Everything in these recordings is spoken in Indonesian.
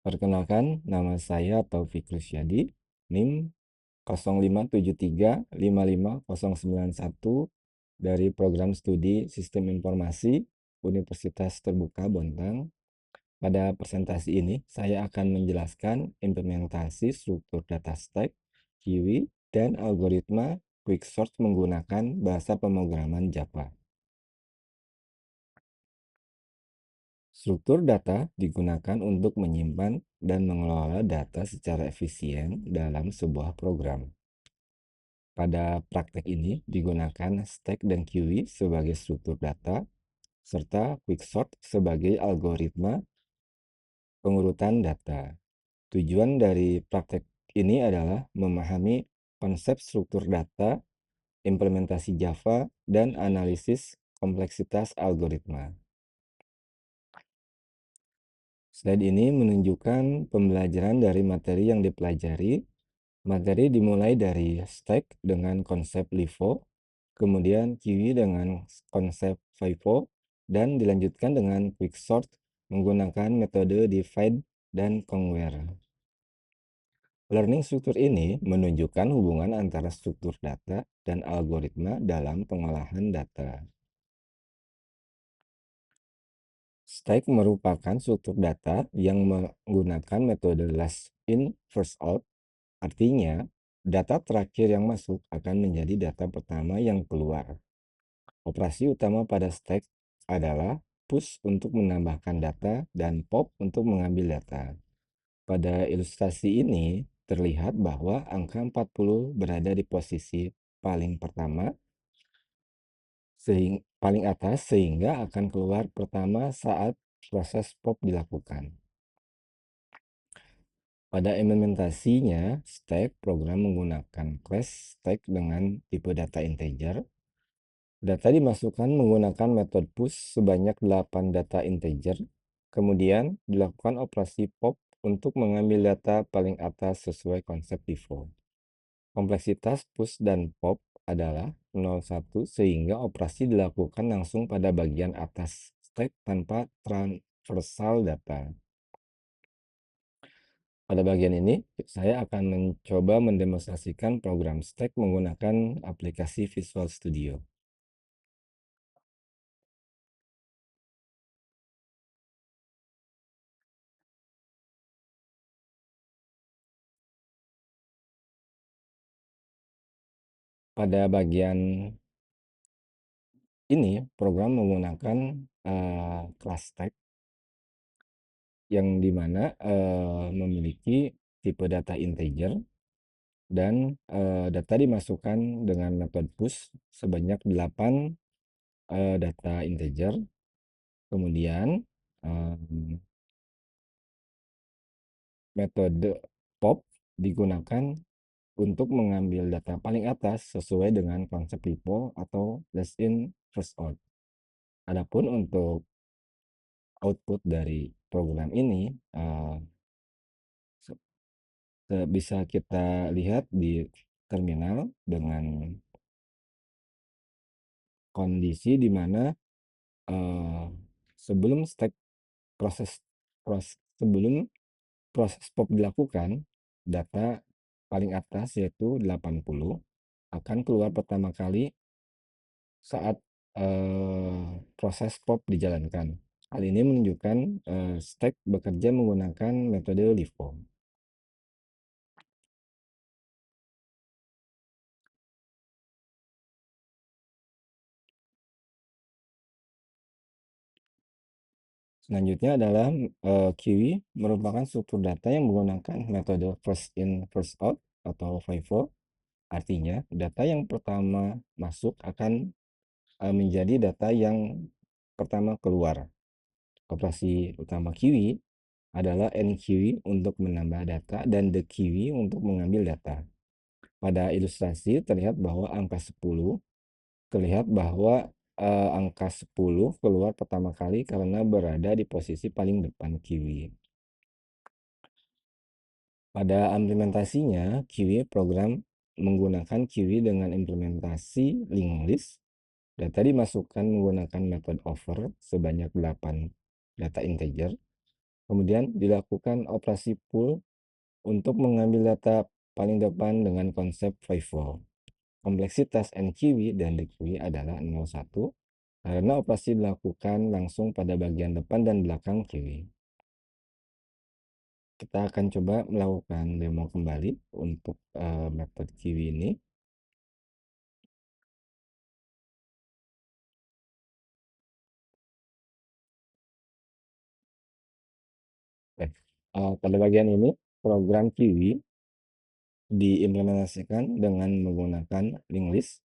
Perkenalkan, nama saya Taufik Rusyadi, NIM 0573550091 dari Program Studi Sistem Informasi Universitas Terbuka Bontang. Pada presentasi ini, saya akan menjelaskan implementasi struktur data stack, QI, dan algoritma quicksort menggunakan bahasa pemrograman Java. Struktur data digunakan untuk menyimpan dan mengelola data secara efisien dalam sebuah program. Pada praktek ini digunakan stack dan queue sebagai struktur data, serta quicksort sebagai algoritma pengurutan data. Tujuan dari praktek ini adalah memahami konsep struktur data, implementasi Java, dan analisis kompleksitas algoritma. Slide ini menunjukkan pembelajaran dari materi yang dipelajari. Materi dimulai dari stack dengan konsep LIFO, kemudian QI dengan konsep FIFO, dan dilanjutkan dengan quicksort menggunakan metode divide dan conquer. Learning struktur ini menunjukkan hubungan antara struktur data dan algoritma dalam pengolahan data. Stack merupakan struktur data yang menggunakan metode last in, first out. Artinya, data terakhir yang masuk akan menjadi data pertama yang keluar. Operasi utama pada stack adalah push untuk menambahkan data dan pop untuk mengambil data. Pada ilustrasi ini, terlihat bahwa angka 40 berada di posisi paling pertama, paling atas sehingga akan keluar pertama saat proses pop dilakukan. Pada implementasinya, stack program menggunakan class stack dengan tipe data integer. Data dimasukkan menggunakan metode push sebanyak 8 data integer. Kemudian dilakukan operasi pop untuk mengambil data paling atas sesuai konsep default. Kompleksitas push dan pop adalah 0,1 sehingga operasi dilakukan langsung pada bagian atas stack tanpa transversal data. Pada bagian ini, saya akan mencoba mendemonstrasikan program stack menggunakan aplikasi Visual Studio. Pada bagian ini, program menggunakan class stack yang dimana memiliki tipe data integer dan data dimasukkan dengan metode push sebanyak 8 data integer. Kemudian metode pop digunakan untuk mengambil data paling atas sesuai dengan konsep LIFO atau last in first out. Adapun untuk output dari program ini bisa kita lihat di terminal dengan kondisi di mana sebelum stack sebelum proses pop dilakukan, data paling atas yaitu 80 akan keluar pertama kali saat proses pop dijalankan. Hal ini menunjukkan stack bekerja menggunakan metode LIFO. Selanjutnya adalah QI merupakan struktur data yang menggunakan metode first in first out atau FIFO. Artinya, data yang pertama masuk akan menjadi data yang pertama keluar. Operasi utama QI adalah NQI untuk menambah data dan DQI untuk mengambil data. Pada ilustrasi terlihat bahwa angka 10 terlihat bahwa angka 10 keluar pertama kali karena berada di posisi paling depan QI. Pada implementasinya, QI program menggunakan QI dengan implementasi linked list. Data dimasukkan menggunakan metode over sebanyak 8 data integer. Kemudian dilakukan operasi pull untuk mengambil data paling depan dengan konsep FIFO. Kompleksitas NQW dan DQW adalah 01 karena operasi dilakukan langsung pada bagian depan dan belakang QW. Kita akan coba melakukan demo kembali untuk metode QW ini. Pada bagian ini, program QW diimplementasikan dengan menggunakan linked list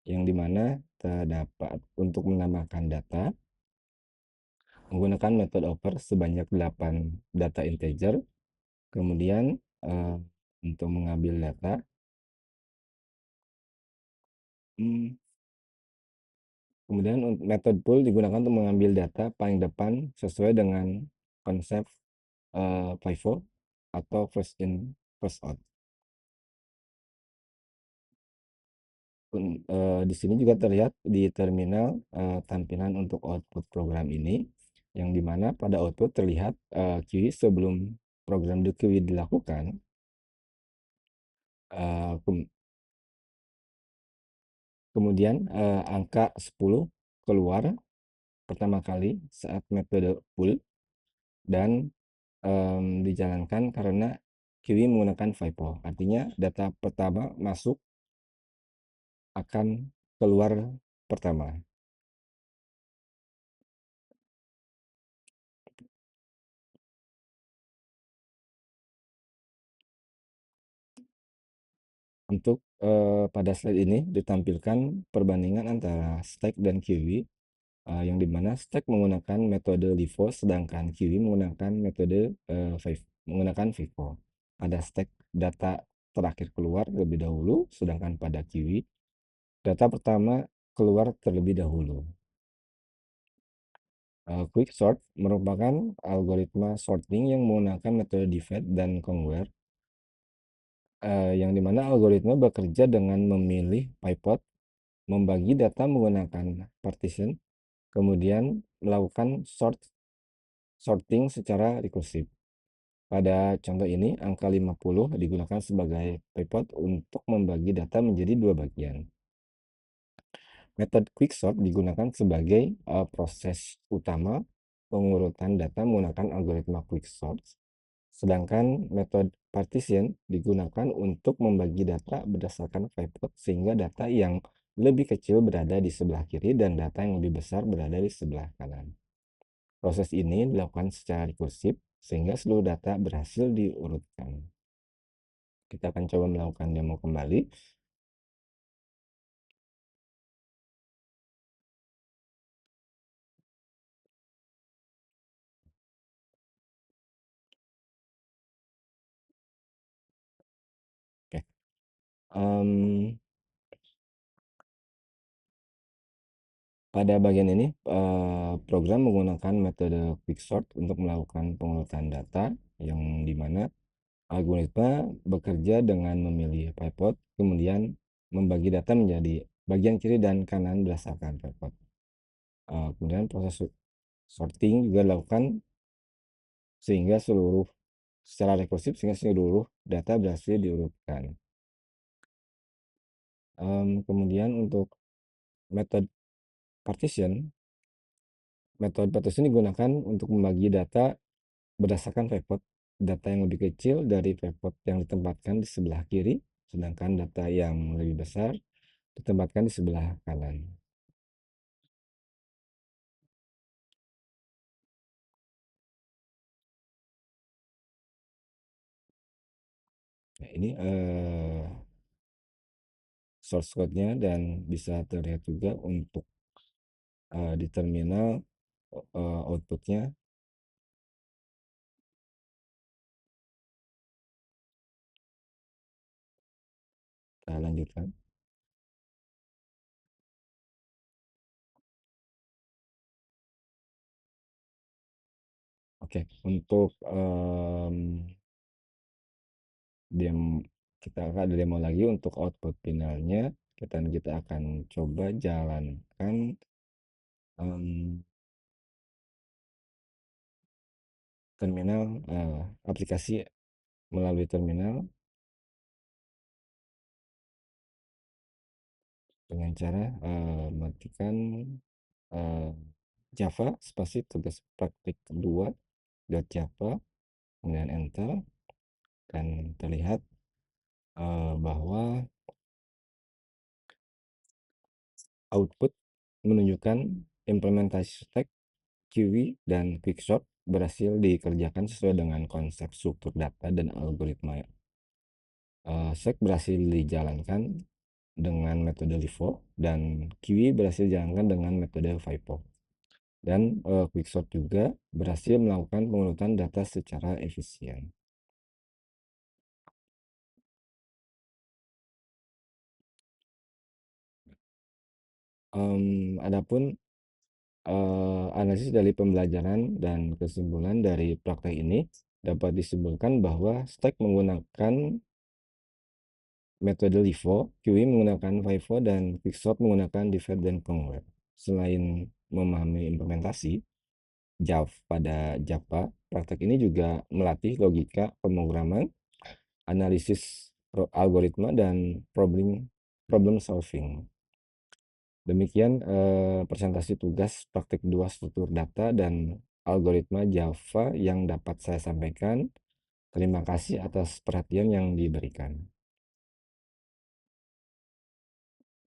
yang dimana terdapat untuk menambahkan data menggunakan metode over sebanyak 8 data integer. Kemudian untuk mengambil data, kemudian metode pull digunakan untuk mengambil data paling depan sesuai dengan konsep FIFO atau first in first out. Di sini juga terlihat di terminal tampilan untuk output program ini, yang dimana pada output terlihat QI sebelum program the QI dilakukan. Kemudian angka 10 keluar pertama kali saat metode pull dan dijalankan karena QI menggunakan FIFO. Artinya data pertama masuk akan keluar pertama. Untuk pada slide ini ditampilkan perbandingan antara stack dan QW, yang dimana stack menggunakan metode LIFO sedangkan QW menggunakan metode menggunakan FIFO. Pada stack data terakhir keluar terlebih dahulu, sedangkan pada QW data pertama keluar terlebih dahulu. Quick sort merupakan algoritma sorting yang menggunakan metode divide dan conquer, yang dimana algoritma bekerja dengan memilih pivot, membagi data menggunakan partition, kemudian melakukan sorting secara rekursif. Pada contoh ini, angka 50 digunakan sebagai pivot untuk membagi data menjadi dua bagian. Metode quicksort digunakan sebagai proses utama pengurutan data menggunakan algoritma quicksort. Sedangkan metode partition digunakan untuk membagi data berdasarkan pivot sehingga data yang lebih kecil berada di sebelah kiri dan data yang lebih besar berada di sebelah kanan. Proses ini dilakukan secara rekursif sehingga seluruh data berhasil diurutkan. Kita akan coba melakukan demo kembali. Oke. Pada bagian ini, program menggunakan metode quicksort untuk melakukan pengurutan data, yang dimana algoritma bekerja dengan memilih pivot, kemudian membagi data menjadi bagian kiri dan kanan berdasarkan pivot. Kemudian proses sorting juga dilakukan sehingga secara rekursif sehingga seluruh data berhasil diurutkan. Kemudian untuk metode partition digunakan untuk membagi data berdasarkan pivot. Data yang lebih kecil dari pivot yang ditempatkan di sebelah kiri, sedangkan data yang lebih besar ditempatkan di sebelah kanan. Nah, ini source code-nya dan bisa terlihat juga untuk di terminal output-nya. Kita lanjutkan. Oke, untuk kita akan demo lagi untuk output finalnya. Kita akan coba jalankan terminal, aplikasi melalui terminal dengan cara, matikan, eee, Java spasi tugas praktik kedua dot Java, kemudian enter, dan terlihat, bahwa output menunjukkan implementasi stack, queue, dan quicksort berhasil dikerjakan sesuai dengan konsep struktur data dan algoritma. Stack berhasil dijalankan dengan metode LIFO dan queue berhasil dijalankan dengan metode FIFO. Dan quicksort juga berhasil melakukan pengurutan data secara efisien. Adapun analisis dari pembelajaran dan kesimpulan dari praktek ini dapat disimpulkan bahwa stack menggunakan metode LIFO, queue menggunakan FIFO, dan quicksort menggunakan divide dan convert. Selain memahami implementasi Java pada Java, praktek ini juga melatih logika pemrograman, analisis algoritma, dan problem solving. Demikian presentasi tugas praktik 2 struktur data dan algoritma Java yang dapat saya sampaikan. Terima kasih atas perhatian yang diberikan.